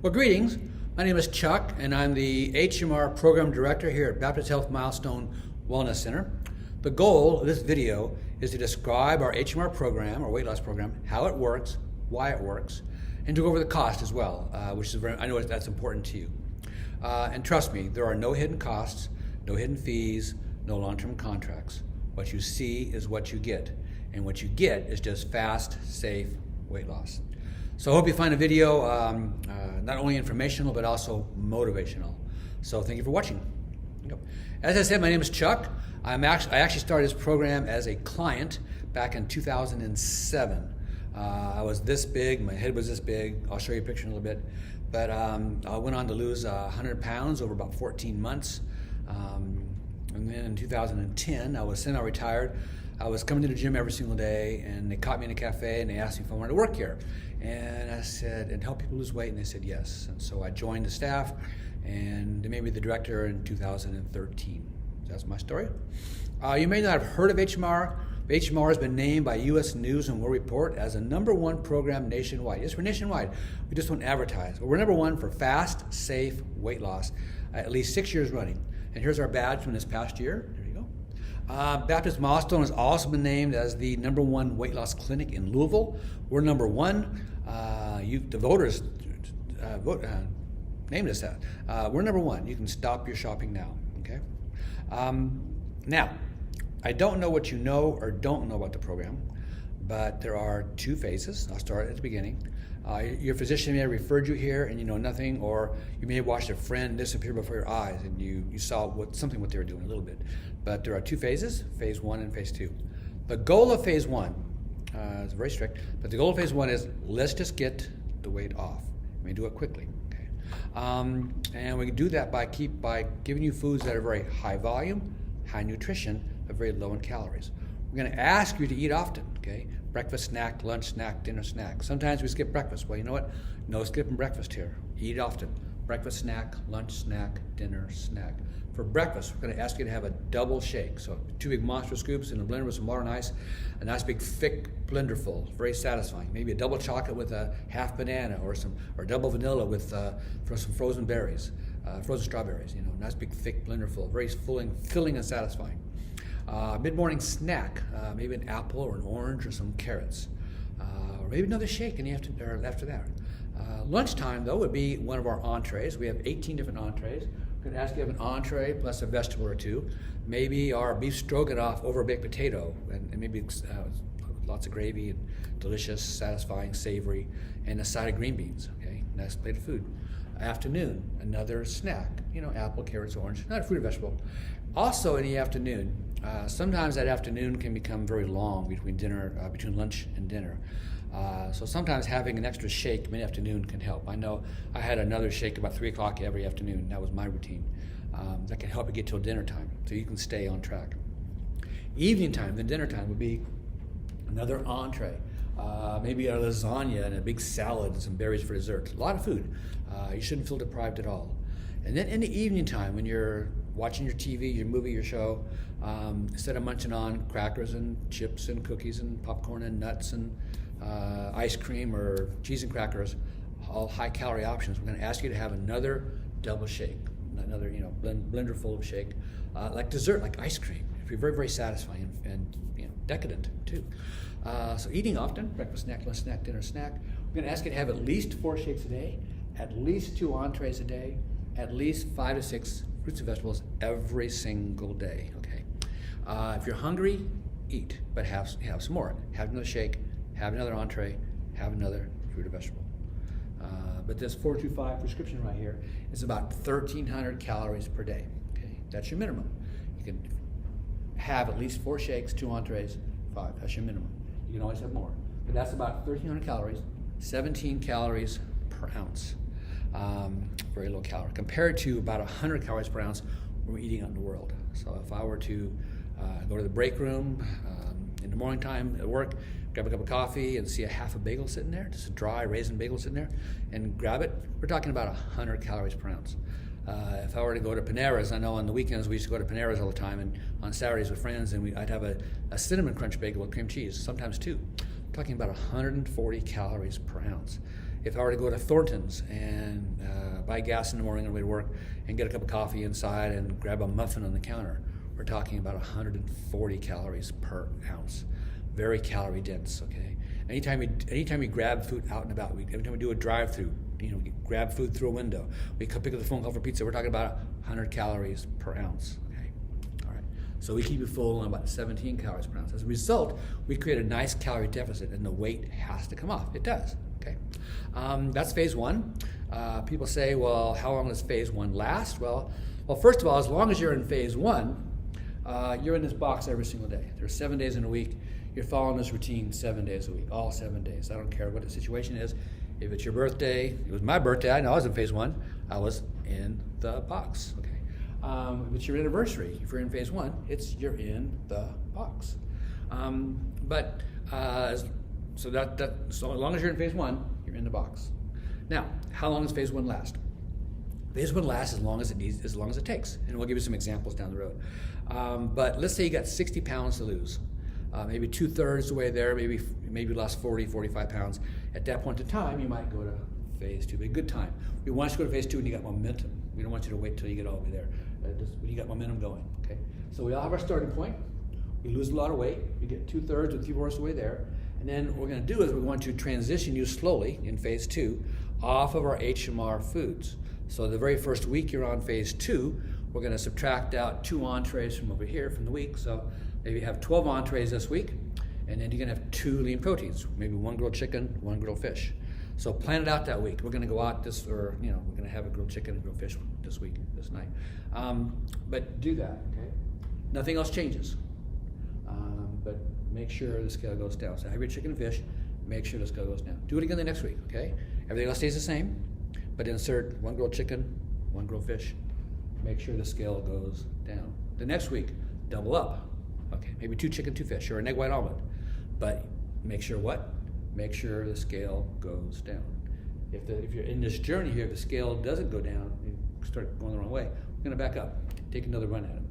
Well, greetings. My name is Chuck, and I'm the HMR Program Director here at Baptist Health Milestone Wellness Center. The goal of this video is to describe our HMR program, our weight loss program, how it works, why it works, and to go over the cost as well, which is I know that's important to you. And trust me, there are no hidden costs, no hidden fees, no long-term contracts. What you see is what you get, and what you get is just fast, safe weight loss. So I hope you find the video not only informational, but also motivational. So thank you for watching. As I said, my name is Chuck. I actually started this program as a client back in 2007. I was this big, my head was this big. I'll show you a picture in a little bit. But I went on to lose 100 pounds over about 14 months. And then in 2010, I was semi-retired. I was coming to the gym every single day, and they caught me in a cafe, and they asked me if I wanted to work here. And I said, and help people lose weight, and they said yes. And so I joined the staff, and they made me the director in 2013. That's my story. You may not have heard of HMR. HMR has been named by U.S. News and World Report as a #1 program nationwide. Yes, we're nationwide. We just don't advertise. But we're #1 for fast, safe weight loss, at least 6 years running. And here's our badge from this past year. There you go. Baptist Milestone has also been named as the #1 weight loss clinic in Louisville. We're #1. The voters named us that. We're #1. You can stop your shopping now. Okay. Now, I don't know what you know or don't know about the program, but there are 2 phases. I'll start at the beginning. Your physician may have referred you here and you know nothing, or you may have watched a friend disappear before your eyes and you saw what they were doing a little bit. But there are 2 phases, phase 1 and phase 2. The goal of phase 1 is very strict, but the goal of phase 1 is let's just get the weight off. We may do it quickly. Okay? And we can do that by giving you foods that are very high volume, high nutrition, but very low in calories. We're going to ask you to eat often. Okay? Breakfast snack, lunch snack, dinner snack. Sometimes we skip breakfast. Well, you know what? No skipping breakfast here. Eat often. Breakfast snack, lunch snack, dinner snack. For breakfast, we're going to ask you to have a double shake. So 2 big monster scoops in a blender with some water and ice, a nice big thick blender full, very satisfying. Maybe a double chocolate with a half banana, or double vanilla with for some frozen berries, frozen strawberries. Nice big thick blender full, very filling and satisfying. Mid-morning snack, maybe an apple or an orange or some carrots, or maybe another shake after that. Lunchtime, though, would be one of our entrees. We have 18 different entrees. We're going to ask you to have an entree plus a vegetable or 2. Maybe our beef stroganoff over a baked potato, and maybe lots of gravy and delicious, satisfying, savory, and a side of green beans. Okay, nice plate of food. Afternoon, another snack. Apple, carrots, orange, not a fruit or vegetable. Also in the afternoon, sometimes that afternoon can become very long between lunch and dinner. So sometimes having an extra shake mid-afternoon can help. I know I had another shake about 3 o'clock every afternoon. That was my routine. That can help you get till dinner time, so you can stay on track. Evening time, then dinner time, would be another entree. Maybe a lasagna and a big salad and some berries for dessert. A lot of food. You shouldn't feel deprived at all. And then in the evening time, when you're watching your TV, your movie, your show, instead of munching on crackers and chips and cookies and popcorn and nuts and ice cream or cheese and crackers, all high-calorie options, we're going to ask you to have another double shake, another blender full of shake, like dessert, like ice cream. It'd be very, very satisfying and decadent too. So eating often, breakfast snack, lunch snack, dinner snack. We're going to ask you to have at least 4 shakes a day, at least 2 entrees a day, at least 5 to 6 fruits and vegetables every single day. Okay. If you're hungry, eat, but have some more. Have another shake, have another entree, have another fruit or vegetable. But this 425 prescription right here is about 1,300 calories per day. Okay, that's your minimum. You can have at least 4 shakes, 2 entrees, 5. That's your minimum. You can always have more, but that's about 1,300 calories, 17 calories per ounce. Very low calorie compared to about 100 calories per ounce we're eating out in the world. So if I were to go to the break room in the morning time at work, grab a cup of coffee and see a half a bagel sitting there, just a dry raisin bagel sitting there, and grab it, we're talking about 100 calories per ounce. If I were to go to Panera's, I know on the weekends we used to go to Panera's all the time, and on Saturdays with friends, and I'd have a cinnamon crunch bagel with cream cheese, sometimes 2. I'm talking about 140 calories per ounce. If I were to go to Thornton's and buy gas in the morning on the way to work and get a cup of coffee inside and grab a muffin on the counter, we're talking about 140 calories per ounce. Very calorie dense, okay? Anytime we grab food out and about, every time we do a drive-through, grab food through a window, we pick up the phone call for pizza, we're talking about 100 calories per ounce, okay? All right, so we keep it full on about 17 calories per ounce. As a result, we create a nice calorie deficit and the weight has to come off. It does, okay? That's phase one. People say, well, how long does phase one last? Well, first of all, as long as you're in phase one, you're in this box every single day. There's 7 days in a week. You're following this routine 7 days a week, all 7 days. I don't care what the situation is. If it's your birthday, it was my birthday, I know I was in phase one, I was in the box, okay? If it's your anniversary, if you're in phase one, you're in the box. So as long as you're in phase one, you're in the box. Now, how long does phase one last? Phase one lasts as long as it takes, and we'll give you some examples down the road. But let's say you got 60 pounds to lose. Maybe 2/3 the way there, maybe you lost 40, 45 pounds. At that point in time, you might go to phase two, but a good time. We want you to go to phase two when you got momentum. We don't want you to wait till you get all the way there. Just when you got momentum going, okay? So we all have our starting point. We lose a lot of weight. We get 2/3 or 3/4 the way there. And then what we're gonna do is we want to transition you slowly in phase two off of our HMR foods. So the very first week you're on phase two, we're gonna subtract out 2 entrees from over here from the week. So maybe you have 12 entrees this week, and then you're gonna have 2 lean proteins, maybe 1 grilled chicken, 1 grilled fish. So plan it out that week. We're gonna go out we're gonna have a grilled chicken and grilled fish this week, this night. But do that, okay? Nothing else changes. But make sure the scale goes down. So have your chicken and fish, make sure the scale goes down. Do it again the next week, okay? Everything else stays the same, but insert 1 grilled chicken, 1 grilled fish. Make sure the scale goes down. The next week, double up. Okay, maybe 2 chicken, 2 fish, or an egg white omelet. But make sure what? Make sure the scale goes down. If you're in this journey here, if the scale doesn't go down, you start going the wrong way, we're gonna back up, take another run at it.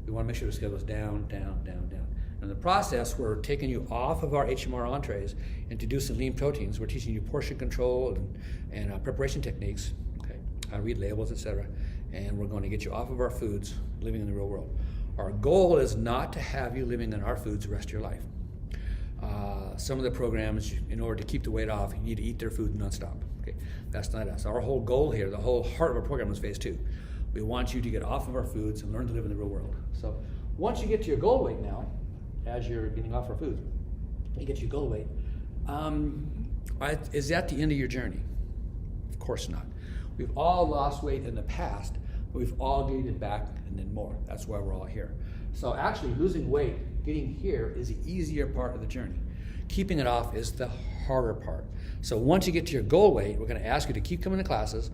We wanna make sure the scale goes down, down, down, down. In the process, we're taking you off of our HMR entrees, introducing lean proteins. We're teaching you portion control and preparation techniques, okay, how to read labels, etc. And we're going to get you off of our foods, living in the real world. Our goal is not to have you living on our foods the rest of your life. Some of the programs, in order to keep the weight off, you need to eat their food nonstop. Okay, that's not us. Our whole goal here, the whole heart of our program is phase two. We want you to get off of our foods and learn to live in the real world. So once you get to your goal weight now, as you're getting off our food, you get your goal weight. Is that the end of your journey? Of course not. We've all lost weight in the past, but we've all gained it back and then more. That's why we're all here. So actually losing weight, getting here is the easier part of the journey. Keeping it off is the harder part. So once you get to your goal weight, we're going to ask you to keep coming to classes,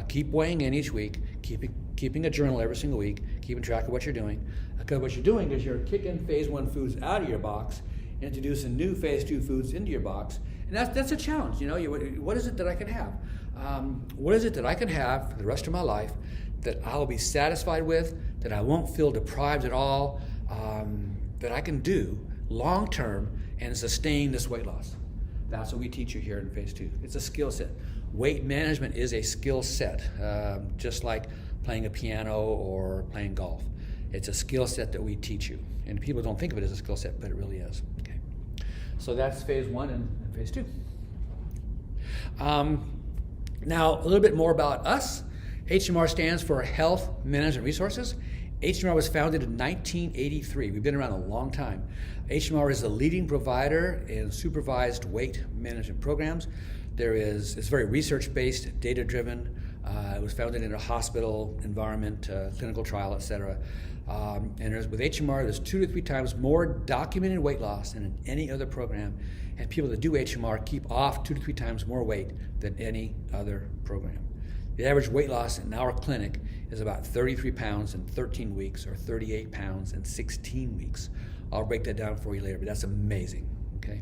keep weighing in each week, keeping a journal every single week, keeping track of what you're doing. Because what you're doing is you're kicking phase one foods out of your box, introducing new phase two foods into your box, and that's a challenge. You know, what is it that I can have? What is it that I can have for the rest of my life that I'll be satisfied with, that I won't feel deprived at all, that I can do long term and sustain this weight loss? That's what we teach you here in phase two. It's a skill set. Weight management is a skill set, just like playing a piano or playing golf. It's a skill set that we teach you. And people don't think of it as a skill set, but it really is. Okay. So that's phase one and phase two. Now, a little bit more about us. HMR stands for Health Management Resources. HMR was founded in 1983. We've been around a long time. HMR is the leading provider in supervised weight management programs. It's very research-based, data-driven. It was founded in a hospital environment, clinical trial, etc. And with HMR, there's 2 to 3 times more documented weight loss than in any other program. And people that do HMR keep off 2 to 3 times more weight than any other program. The average weight loss in our clinic is about 33 pounds in 13 weeks or 38 pounds in 16 weeks. I'll break that down for you later, but that's amazing, okay?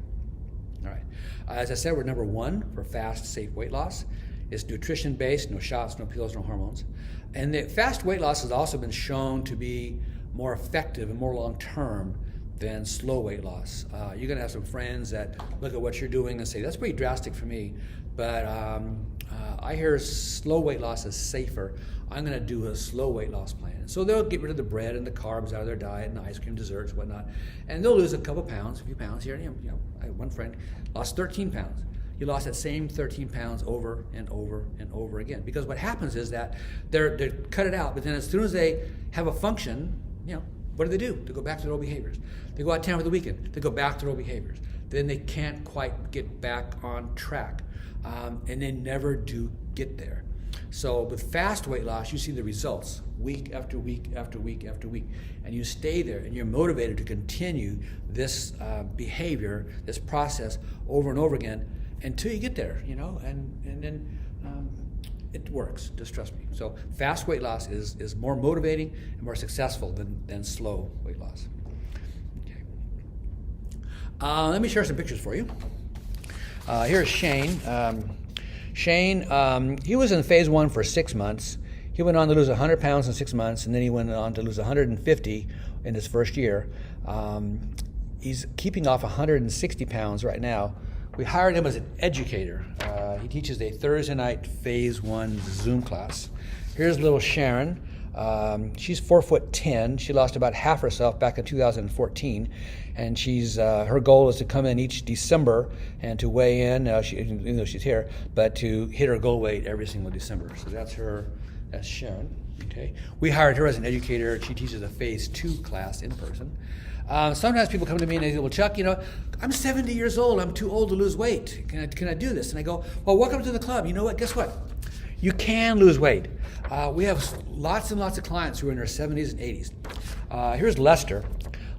All right. As I said, we're number 1 for fast, safe weight loss. It's nutrition-based, no shots, no pills, no hormones. And the fast weight loss has also been shown to be more effective and more long-term than slow weight loss. You're gonna have some friends that look at what you're doing and say, that's pretty drastic for me. But I hear slow weight loss is safer. I'm going to do a slow weight loss plan. So they'll get rid of the bread and the carbs out of their diet and ice cream, desserts, whatnot, and they'll lose a couple pounds, a few pounds here. I had one friend lost 13 pounds. He lost that same 13 pounds over and over and over again. Because what happens is that they cut it out, but then as soon as they have a function, what do? They go back to their old behaviors. They go out of town for the weekend. They go back to their old behaviors. Then they can't quite get back on track, and they never do get there. So with fast weight loss, you see the results week after week after week after week, and you stay there, and you're motivated to continue this behavior, this process over and over again until you get there, and then it works, just trust me. So fast weight loss is more motivating and more successful than slow weight loss. Okay. Let me share some pictures for you. Here's Shane. Shane, he was in phase 1 for 6 months. He went on to lose 100 pounds in 6 months, and then he went on to lose 150 in his first year. He's keeping off 160 pounds right now. We hired him as an educator. He teaches a Thursday night phase 1 Zoom class. Here's little Sharon. She's 4'10". She lost about half herself back in 2014, and her goal is to come in each December and to weigh in. Even though she's here, but to hit her goal weight every single December. So that's her. That's Sharon. Okay. We hired her as an educator. She teaches a phase 2 class in person. Sometimes people come to me and they say, well, Chuck, I'm 70 years old. I'm too old to lose weight. Can I do this? And I go, well, welcome to the club. You know what? Guess what? You can lose weight. We have lots and lots of clients who are in their 70s and 80s. Here's Lester.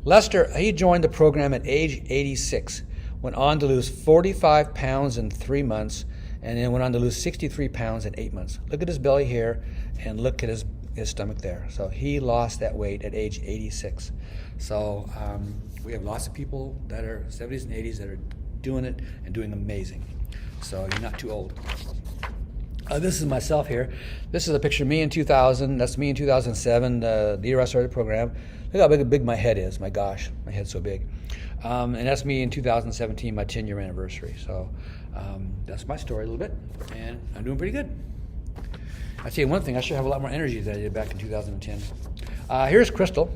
Lester, he joined the program at age 86, went on to lose 45 pounds in 3 months, and then went on to lose 63 pounds in 8 months. Look at his belly here, and look at his stomach there. So he lost that weight at age 86. So we have lots of people that are 70s and 80s that are doing it and doing amazing. So you're not too old. This is myself here. This is a picture of me in 2000. That's me in 2007, the year I started the program. Look how big my head is. My gosh, my head's so big. And that's me in 2017, my 10-year anniversary. So that's my story a little bit, and I'm doing pretty good. I'll tell you one thing, I sure have a lot more energy than I did back in 2010. Here's Crystal.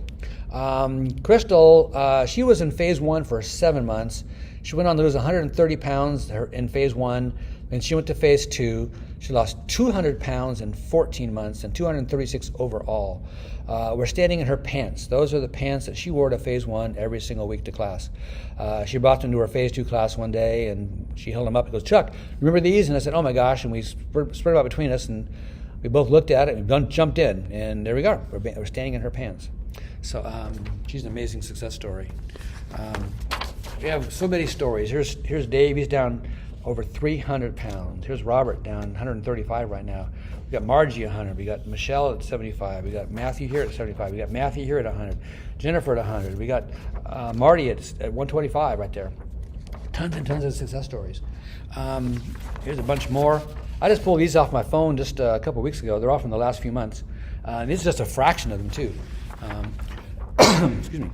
Crystal, she was in phase 1 for 7 months. She went on to lose 130 pounds in phase 1. Then she went to phase 2. She lost 200 pounds in 14 months and 236 overall. We're standing in her pants. Those are the pants that she wore to phase 1 every single week to class. She brought them to her phase 2 class one day, and she held them up and goes, Chuck, remember these? And I said, oh my gosh, and we spread them out between us, and we both looked at it and jumped in, and there we go. We're standing in her pants. So she's an amazing success story. We have so many stories. Here's Dave. He's down over 300 pounds. Here's Robert down 135 right now. We got Margie 100. We got Michelle at 75. We got Matthew here at 75. We got Matthew here at 100. Jennifer at 100. We got Marty at 125 right there. Tons and tons of success stories. Here's a bunch more. I just pulled these off my phone just a couple weeks ago. They're all from the last few months. This is just a fraction of them too. Excuse me.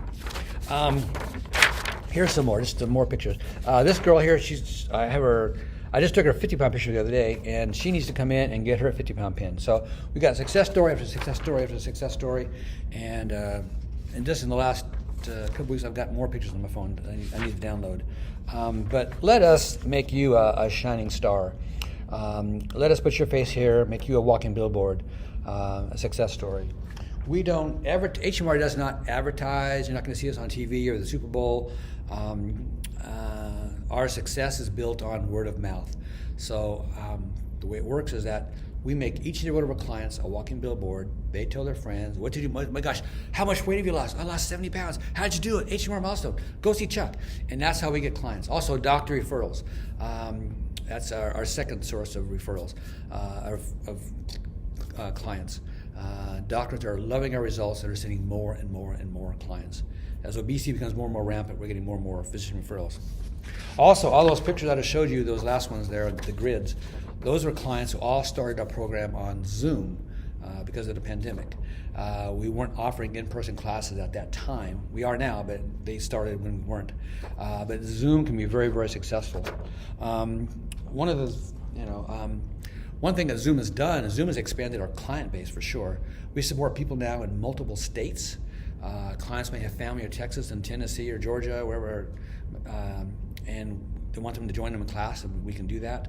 Here's some more, just some more pictures. This girl here, I just took her 50-pound picture the other day, and she needs to come in and get her 50-pound pin. So we got success story after success story after success story, and just in the last couple weeks, I've got more pictures on my phone that I need to download. But let us make you a shining star. Let us put your face here, make you a walking billboard, a success story. We don't HMR does not advertise. You're not going to see us on TV or the Super Bowl. Our success is built on word of mouth. So the way it works is that we make each and every one of our clients a walking billboard. They tell their friends, what did you do? My gosh, how much weight have you lost? I lost 70 pounds. How'd you do it? HMR milestone. Go see Chuck. And that's how we get clients. Also, doctor referrals. That's our second source of referrals, of clients. Doctors are loving our results and are sending more and more and more clients. As obesity becomes more and more rampant, we're getting more and more physician referrals. Also, all those pictures that I showed you, those last ones there, the grids, those were clients who all started our program on Zoom because of the pandemic. We weren't offering in-person classes at that time. We are now, but they started when we weren't. But Zoom can be very, very successful. One of the, One thing that Zoom has done is Zoom has expanded our client base for sure. We support people now in multiple states. Clients may have family in Texas and Tennessee or Georgia, wherever, and they want them to join them in class, and we can do that.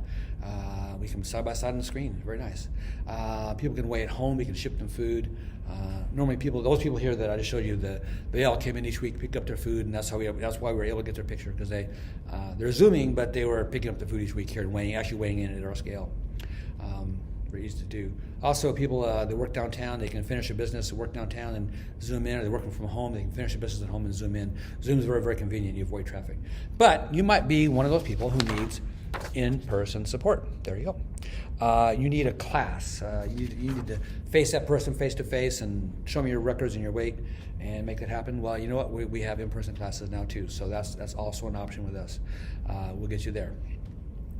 We can side by side on the screen. Very nice. People can wait at home. We can ship them food. Normally, those people here that I just showed you, they all came in each week, picked up their food, and that's why we were able to get their picture, because they're Zooming, but they were picking up the food each week here and weighing in at our scale. Very easy to do. Also, people that work downtown, they can finish a business and work downtown and Zoom in, or they're working from home, they can finish a business at home and Zoom in. Zoom is very, very convenient. You avoid traffic. But you might be one of those people who needs in-person support. There you go. You need a class. You need to face that person face to face and show me your records and your weight and make that happen. Well, you know what? We have in-person classes now too, so that's also an option with us. We'll get you there.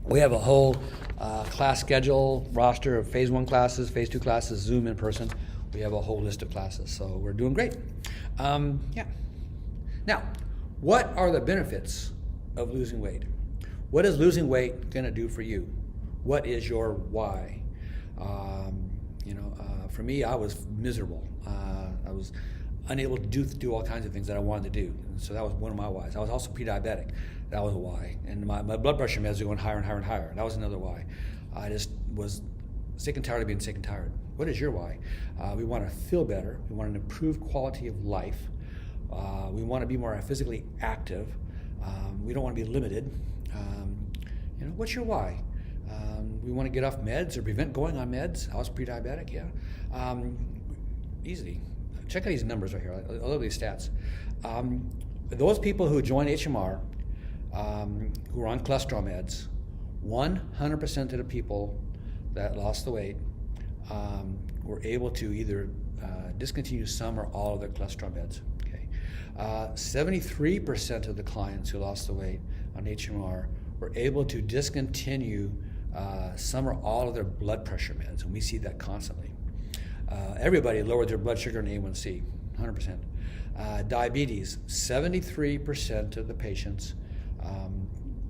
We have a whole class schedule, roster of phase 1 classes, phase 2 classes, Zoom in person. We have a whole list of classes, so we're doing great. Yeah. Now, what are the benefits of losing weight? What is losing weight going to do for you? What is your why? For me, I was miserable. I was unable to do all kinds of things that I wanted to do. And so that was one of my whys. I was also pre-diabetic. That was a why. And my blood pressure meds were going higher and higher and higher. That was another why. I just was sick and tired of being sick and tired. What is your why? We want to feel better. We want an improved quality of life. We want to be more physically active. We don't want to be limited. What's your why? We want to get off meds or prevent going on meds. I was pre-diabetic, yeah. Easy. Check out these numbers right here. I love these stats. Those people who join HMR, who are on cholesterol meds, 100% of the people that lost the weight were able to either discontinue some or all of their cholesterol meds. Okay, 73% of the clients who lost the weight on HMR were able to discontinue some or all of their blood pressure meds, and we see that constantly. Everybody lowered their blood sugar and A1C, 100%. Diabetes, 73% of the patients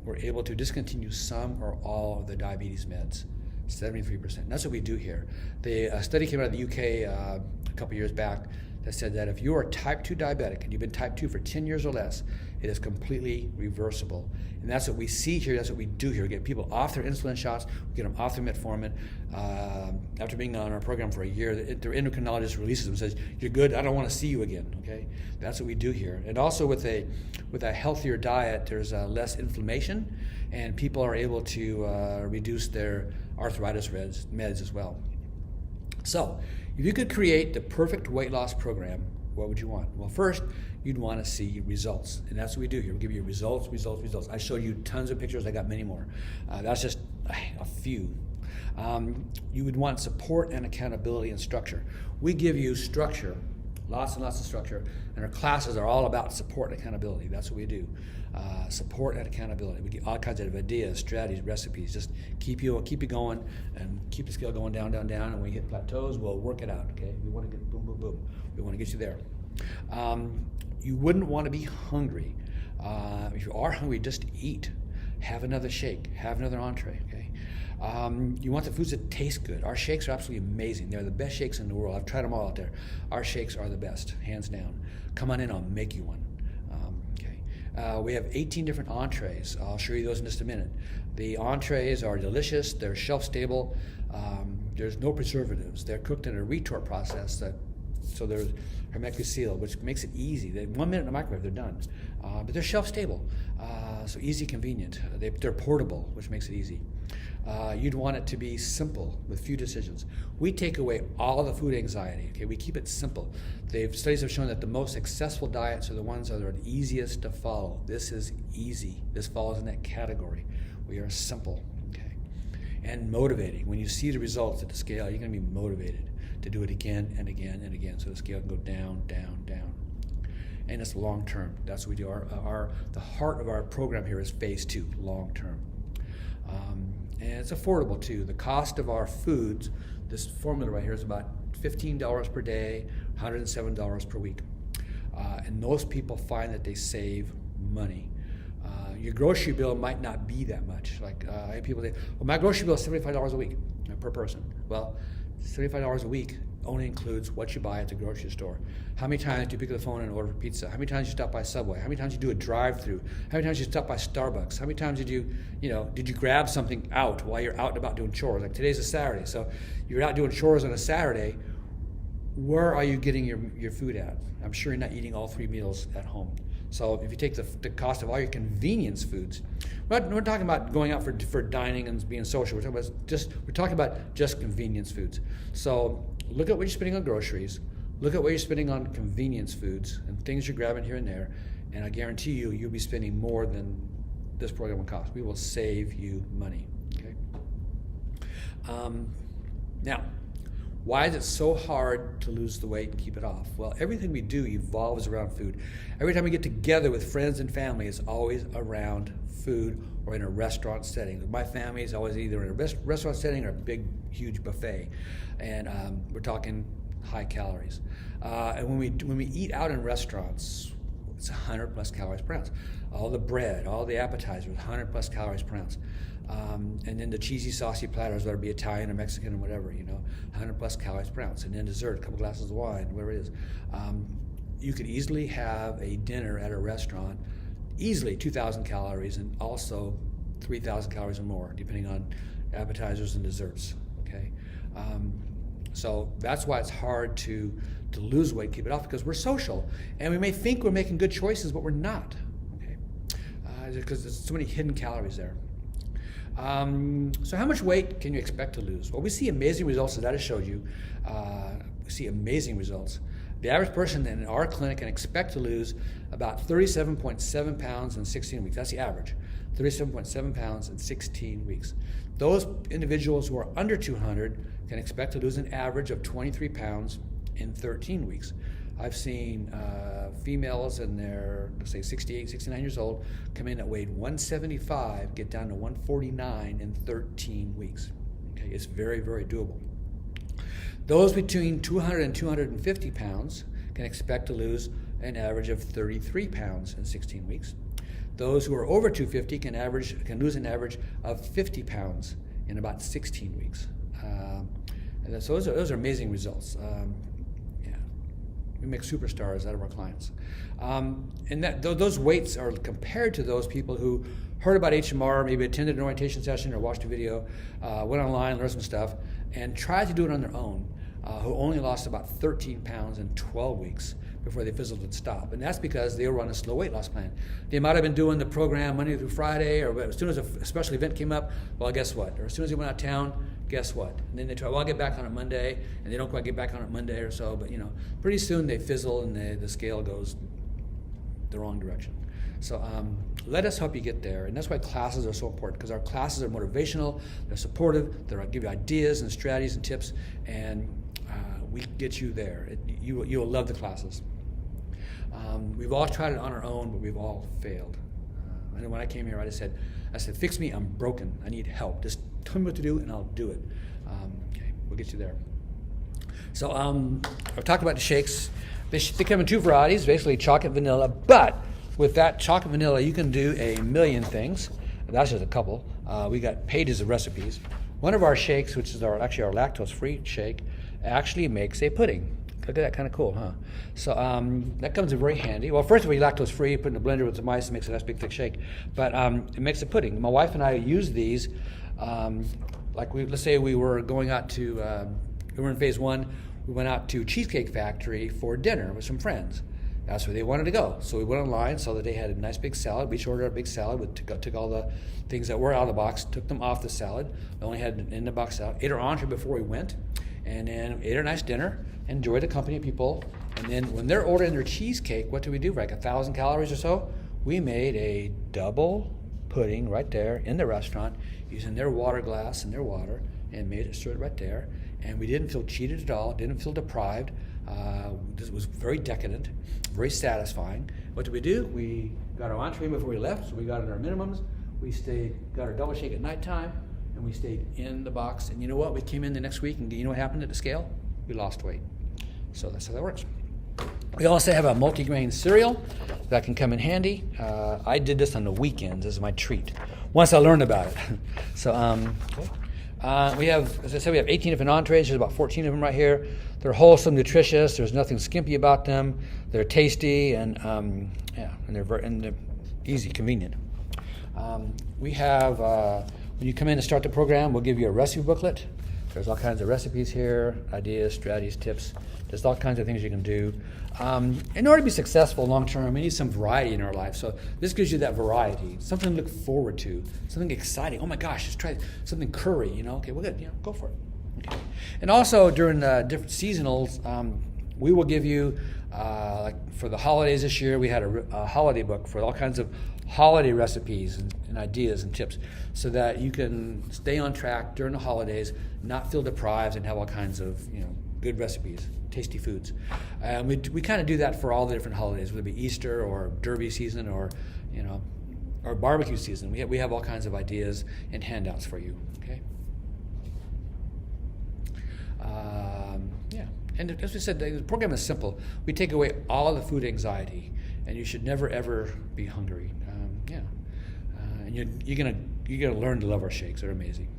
were able to discontinue some or all of the diabetes meds, 73%. And that's what we do here. A study came out of the UK a couple years back that said that if you are type 2 diabetic and you've been type 2 for 10 years or less, it is completely reversible. And that's what we see here, that's what we do here. We get people off their insulin shots, we get them off their metformin. After being on our program for a year, their endocrinologist releases them and says, "You're good, I don't want to see you again," okay? That's what we do here. And also with a healthier diet, there's less inflammation, and people are able to reduce their arthritis meds as well. So, if you could create the perfect weight loss program, what would you want? Well, first, you'd want to see results. And that's what we do here. We give you results. I showed you tons of pictures. I got many more. That's just a few. You would want support and accountability and structure. We give you structure, lots and lots of structure, and our classes are all about support and accountability. That's what we do. Support and accountability. We get all kinds of ideas, strategies, recipes. Just keep you going and keep the scale going down, down, down. And when you hit plateaus, we'll work it out. Okay? We want to get boom, boom, boom. We want to get you there. You wouldn't want to be hungry. If you are hungry, just eat. Have another shake. Have another entree. Okay? You want the foods that taste good. Our shakes are absolutely amazing. They're the best shakes in the world. I've tried them all out there. Our shakes are the best, hands down. Come on in, I'll make you one. We have 18 different entrees. I'll show you those in just a minute. The entrees are delicious. They're shelf-stable. There's no preservatives. They're cooked in a retort process, so they're hermetically sealed, which makes it easy. 1 minute in the microwave, they're done. But they're shelf-stable, so easy, convenient. They're portable, which makes it easy. You'd want it to be simple with few decisions. We take away all the food anxiety. Okay, we keep it simple. Studies have shown that the most successful diets are the ones that are the easiest to follow. This is easy. This falls in that category. We are simple. Okay, and motivating. When you see the results at the scale, you're going to be motivated to do it again and again and again. So the scale can go down, down, down. And it's long term. That's what we do. The heart of our program here is phase 2, long term. And it's affordable too. The cost of our foods, this formula right here, is about $15 per day, $107 per week. And most people find that they save money. Your grocery bill might not be that much. Like I have people say, well, my grocery bill is $75 a week. per person. Well, $75 a week only includes what you buy at the grocery store. How many times do you pick up the phone and order pizza? How many times you stop by Subway? How many times you do a drive-through? How many times you stop by Starbucks? How many times did you grab something out while you're out and about doing chores? Like today's a Saturday, so you're out doing chores on a Saturday. Where are you getting your food at? I'm sure you're not eating all 3 meals at home. So if you take the cost of all your convenience foods, we're talking about going out for dining and being social. We're talking about just convenience foods. So look at what you're spending on groceries. Look at what you're spending on convenience foods and things you're grabbing here and there, and I guarantee you'll be spending more than this program will cost. We will save you money. Okay. Now, why is it so hard to lose the weight and keep it off? Well, everything we do evolves around food. Every time we get together with friends and family, it's always around food or in a restaurant setting. My family is always either in a restaurant setting or a big, huge buffet. And we're talking high calories. And when we eat out in restaurants, it's 100 plus calories per ounce. All the bread, all the appetizers, 100 plus calories per ounce. And then the cheesy, saucy platters, whether it be Italian or Mexican or whatever, 100 plus calories per ounce. And then dessert, a couple glasses of wine, whatever it is. You could easily have a dinner at a restaurant, easily 2,000 calories and also 3,000 calories or more, depending on appetizers and desserts. Okay, so that's why it's hard to lose weight, keep it off, because we're social, and we may think we're making good choices, but we're not. Okay, because there's so many hidden calories there. So how much weight can you expect to lose? Well, we see amazing results, as I just showed you. We see amazing results. The average person in our clinic can expect to lose about 37.7 pounds in 16 weeks. That's the average, 37.7 pounds in 16 weeks. Those individuals who are under 200 can expect to lose an average of 23 pounds in 13 weeks. I've seen females in their, let's say 68, 69 years old, come in that weighed 175, get down to 149 in 13 weeks. Okay, it's very, very doable. Those between 200 and 250 pounds can expect to lose an average of 33 pounds in 16 weeks. Those who are over 250 can lose an average of 50 pounds in about 16 weeks. And so those are amazing results. We make superstars out of our clients. And those weights are compared to those people who heard about HMR, maybe attended an orientation session or watched a video, went online, learned some stuff, and tried to do it on their own, who only lost about 13 pounds in 12 weeks before they fizzled and stopped. And that's because they were on a slow weight loss plan. They might have been doing the program Monday through Friday, or as soon as a special event came up, well, guess what? Or as soon as they went out of town, guess what? And then they try, well, I'll get back on it Monday, and they don't quite get back on it Monday or so, but pretty soon they fizzle and the scale goes the wrong direction. So let us help you get there, and that's why classes are so important, because our classes are motivational, they're supportive, they'll give you ideas and strategies and tips, and we get you there. You will love the classes. We've all tried it on our own, but we've all failed. I know when I came here, I said, fix me, I'm broken, I need help. Just tell me what to do and I'll do it. Okay, we'll get you there. So I've talked about the shakes. They come in 2 varieties, basically chocolate vanilla, but with that chocolate vanilla, you can do a million things. That's just a couple. We got pages of recipes. One of our shakes, which is our lactose-free shake, actually makes a pudding. Look at that, kind of cool, huh? So that comes in very handy. Well, first of all, you're lactose-free, put in a blender with some ice, and makes a nice big thick shake. But it makes a pudding. My wife and I use these, let's say we were going out to, we were in phase 1, we went out to Cheesecake Factory for dinner with some friends. That's where they wanted to go. So we went online, saw that they had a nice big salad. We each ordered a big salad, took all the things that were out of the box, took them off the salad. We only had an in-the-box salad. Ate our entree before we went, and then ate a nice dinner, enjoyed the company of people. And then when they're ordering their cheesecake, what do we do? For like 1,000 calories or so? We made a double pudding right there in the restaurant using their water glass and their water, and made it straight right there. And we didn't feel cheated at all, didn't feel deprived. This was very decadent, very satisfying. What did we do? We got our entree before we left, so we got our minimums. We got our double shake at nighttime, and we stayed in the box. And you know what? We came in the next week, and you know what happened at the scale? We lost weight. So that's how that works. We also have a multigrain cereal that can come in handy. I did this on the weekends as my treat, once I learned about it. So We have, as I said, we have 18 different entrees. There's about 14 of them right here. They're wholesome, nutritious. There's nothing skimpy about them. They're tasty and they're easy, convenient. We have, when you come in to start the program, we'll give you a recipe booklet. There's all kinds of recipes here, ideas, strategies, tips. There's all kinds of things you can do. In order to be successful long term, we need some variety in our life. So this gives you that variety, something to look forward to, something exciting. Oh my gosh, let's try something curry. Okay, well good. Go for it. Okay. And also during the different seasonals, we will give you, like for the holidays this year, we had a holiday book for all kinds of holiday recipes and ideas and tips, so that you can stay on track during the holidays, not feel deprived, and have all kinds of good recipes, tasty foods. We kind of do that for all the different holidays, whether it be Easter or Derby season or or barbecue season. We have all kinds of ideas and handouts for you. Okay. And as we said, the program is simple. We take away all the food anxiety, and you should never ever be hungry. And you're gonna learn to love our shakes. They're amazing.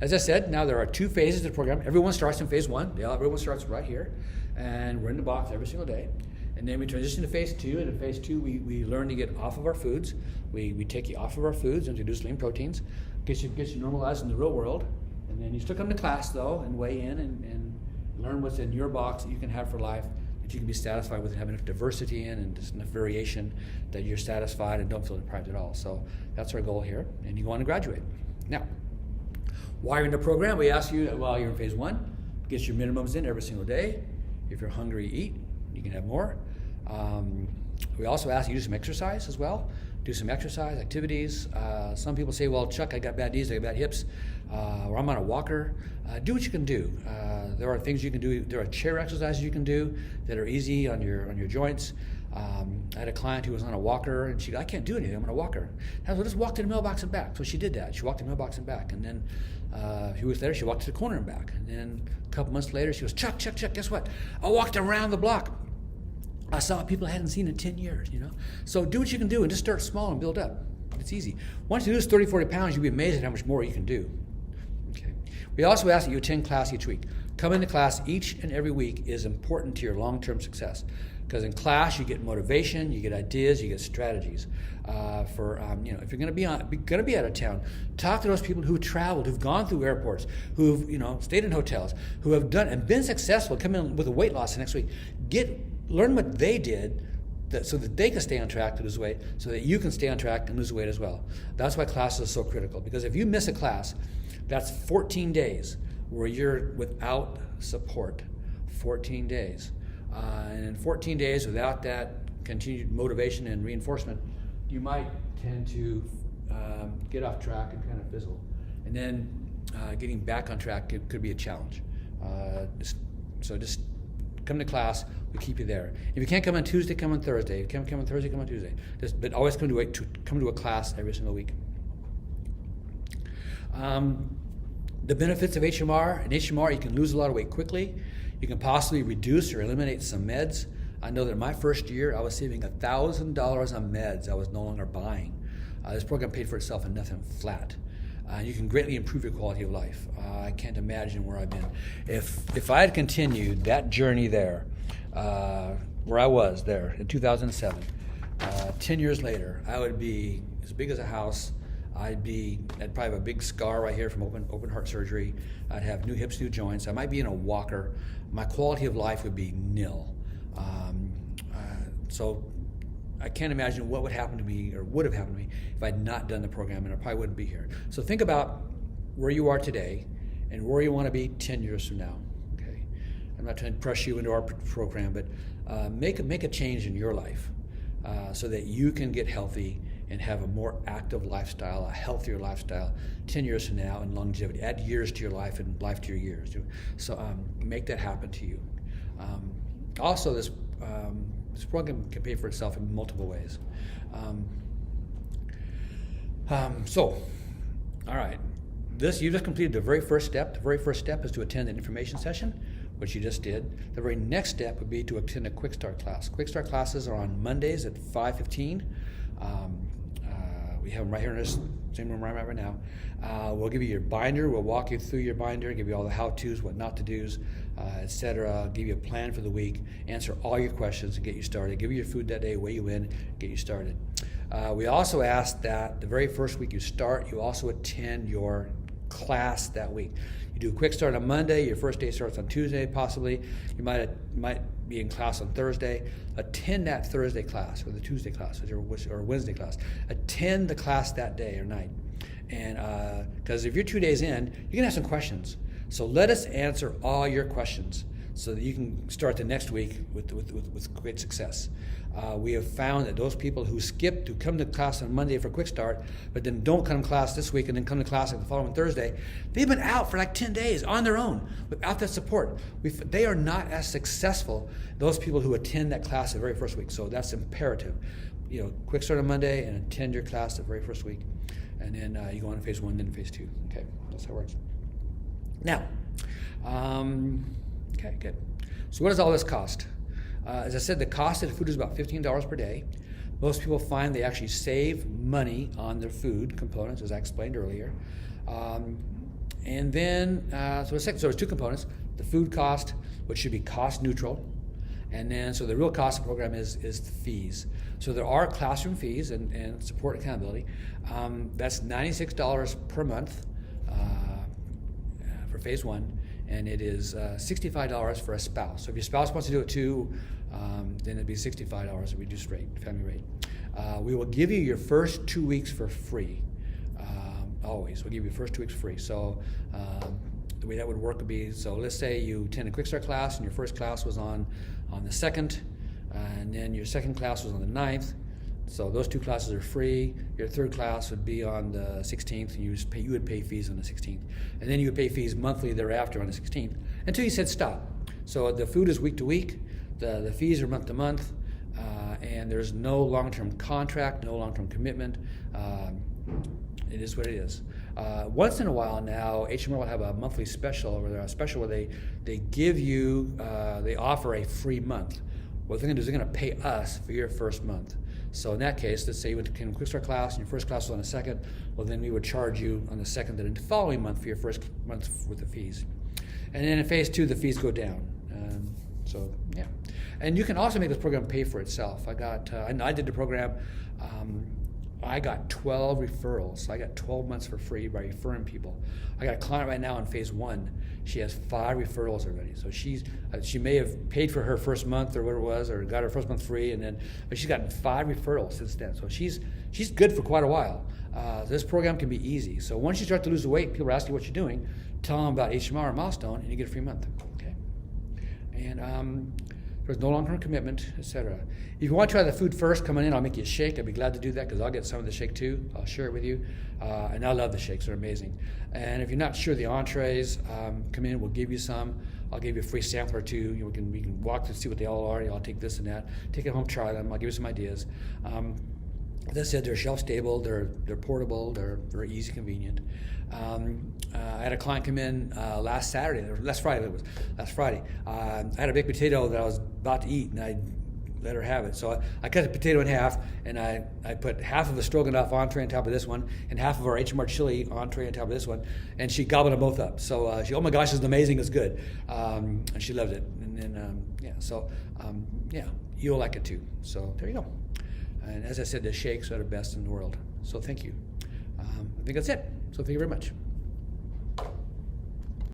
As I said, now there are 2 phases of the program. Everyone starts in phase 1. Everyone starts right here, and we're in the box every single day. And then we transition to phase 2. And in phase 2, we learn to get off of our foods. We take you off of our foods, introduce lean proteins, gets you normalized in the real world. And then you still come to class though, and weigh in and learn what's in your box that you can have for life, that you can be satisfied with, and have enough diversity in and just enough variation that you're satisfied and don't feel deprived at all. So that's our goal here, and you want to graduate. Now, while you're in the program, we ask you, while you're in phase 1, get your minimums in every single day. If you're hungry, eat. You can have more. We also ask you to do some exercise as well. Do some exercise activities. Some people say, well, Chuck, I got bad knees, I got bad hips, or I'm on a walker. Do what you can do. There are things you can do. There are chair exercises you can do that are easy on your joints. I had a client who was on a walker, and she, I can't do anything, I'm on a walker. I said, just walk to the mailbox and back. So she did that. She walked to the mailbox and back. And then a few weeks later, she walked to the corner and back. And then a couple months later, she goes, Chuck, guess what? I walked around the block. I saw people I hadn't seen in 10 years, So do what you can do and just start small and build up. It's easy. Once you lose 30, 40 pounds, you'll be amazed at how much more you can do. Okay. We also ask that you attend class each week. Coming to class each and every week is important to your long-term success. Because in class, you get motivation, you get ideas, you get strategies. If you're going to be out of town, talk to those people who traveled, who've gone through airports, who've stayed in hotels, who have done and been successful. Come in with a weight loss the next week. Learn what they did, so that they can stay on track to lose weight, so that you can stay on track and lose weight as well. That's why classes are so critical. Because if you miss a class, that's 14 days where you're without support. 14 days. And in 14 days, without that continued motivation and reinforcement, you might tend to get off track and kind of fizzle. And then getting back on track could be a challenge. Just come to class, we keep you there. If you can't come on Tuesday, come on Thursday. If you can't come on Thursday, come on Tuesday. But always come to a class every single week. The benefits of HMR. In HMR, you can lose a lot of weight quickly. You can possibly reduce or eliminate some meds. I know that in my first year, I was saving $1,000 on meds I was no longer buying. This program paid for itself and nothing flat. You can greatly improve your quality of life. I can't imagine where I've been. If I had continued that journey there, where I was there in 2007, 10 years later, I would be as big as a house. I'd probably have a big scar right here from open heart surgery. I'd have new hips, new joints. I might be in a walker. My quality of life would be nil. So I can't imagine what would happen to me or would have happened to me if I had not done the program, and I probably wouldn't be here. So think about where you are today and where you want to be 10 years from now. Okay, I'm not trying to press you into our program, but make a change in your life so that you can get healthy and have a more active lifestyle, a healthier lifestyle 10 years from now, and longevity. Add years to your life and life to your years. So make that happen to you. Also, this program can pay for itself in multiple ways. All right. You just completed the very first step. The very first step is to attend an information session, which you just did. The very next step would be to attend a Quick Start class. Quick Start classes are on Mondays at 5:15. We have them right here in this same room I'm at right now. We'll give you your binder. We'll walk you through your binder, give you all the how-tos, what not to do's, etc. Give you a plan for the week, answer all your questions and get you started. Give you your food that day, weigh you in, get you started. We also ask that the very first week you start, you also attend your class that week. You do a quick start on Monday, your first day starts on Tuesday possibly. You might be in class on Thursday. Attend that Thursday class or the Tuesday class or Wednesday class. Attend the class that day or night. And because if you're 2 days in, you're gonna have some questions. So let us answer all your questions so that you can start the next week with great success. We have found that those people who come to class on Monday for a quick start, but then don't come to class this week and then come to class like the following Thursday, they've been out for like 10 days on their own without that support. They are not as successful, those people who attend that class the very first week. So that's imperative. Quick start on Monday and attend your class the very first week. And then you go on to phase 1, then phase 2. Okay, that's how it works. Now, okay, good. So what does all this cost? As I said, the cost of the food is about $15 per day. Most people find they actually save money on their food components, as I explained earlier. And then, so there's two components: the food cost, which should be cost neutral, and then so the real cost of the program is the fees. So there are classroom fees and support accountability. That's $96 per month for phase 1. And it is $65 for a spouse. So if your spouse wants to do it too, then it'd be $65, a reduced rate, family rate. We will give you your first 2 weeks for free, always. We'll give you your first 2 weeks free. So the way that would work would be, so let's say you attend a Quick Start class and your first class was on the 2nd, and then your second class was on the 9th. So those 2 classes are free. Your third class would be on the 16th, and you would pay fees on the 16th. And then you would pay fees monthly thereafter on the 16th until you said stop. So the food is week to week, the fees are month to month, and there's no long-term contract, no long-term commitment. It is what it is. Once in a while now, HMR will have a monthly special, or a special where they give you, they offer a free month. What they're going to do is they're going to pay us for your first month. So in that case, let's say you went to a Quick Start class and your first class was on the 2nd, well then we would charge you on the 2nd and the following month for your first month with the fees. And then in phase 2, the fees go down. So yeah. And you can also make this program pay for itself. I did the program, I got 12 referrals. So I got 12 months for free by referring people. I got a client right now in phase 1. She has 5 referrals already. So she may have paid for her first month or whatever it was, or got her first month free, but she's gotten 5 referrals since then. So she's good for quite a while. This program can be easy. So once you start to lose the weight, people ask you what you're doing, tell them about HMR Milestone, and you get a free month. Okay. And there's no long-term commitment, etc. If you want to try the food first, coming in, I'll make you a shake. I'd be glad to do that because I'll get some of the shake too. I'll share it with you. And I love the shakes. They're amazing. And if you're not sure the entrees, come in. We'll give you some. I'll give you a free sampler or two. We can walk to see what they all are. I'll take this and that. Take it home, try them. I'll give you some ideas. As I said, they're shelf-stable. They're portable. They're very easy, convenient. I had a client come in last Friday. I had a baked potato that I was about to eat, and I let her have it. So I cut the potato in half, and I put half of the stroganoff entree on top of this one, and half of our HMR chili entree on top of this one, and she gobbled them both up. So oh my gosh, it's amazing, it's good. And she loved it. And then, you'll like it too. So there you go. And as I said, the shakes are the best in the world. So thank you. I think that's it. So thank you very much.